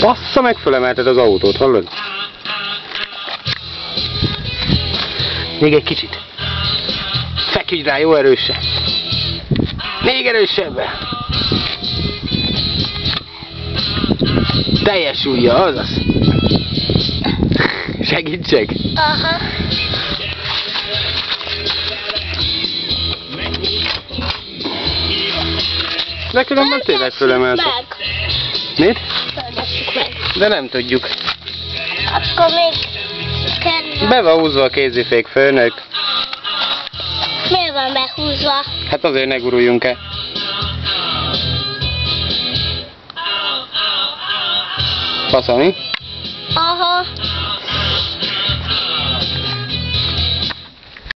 Bassza, meg fölemelted az autót, hallod? Még egy kicsit. Feküdj rá, jó erősen. Még erősebben. Teljes súlya, azaz. Segítsek. Aha. De különben tényleg fölemelted. Meg. Mit? Föltesszük meg. De nem tudjuk. Akkor még kell. Be van húzva a kézifék, főnök. Miért van behúzva? Hát azért ne guruljunk-e. Fasza, mi? Aha.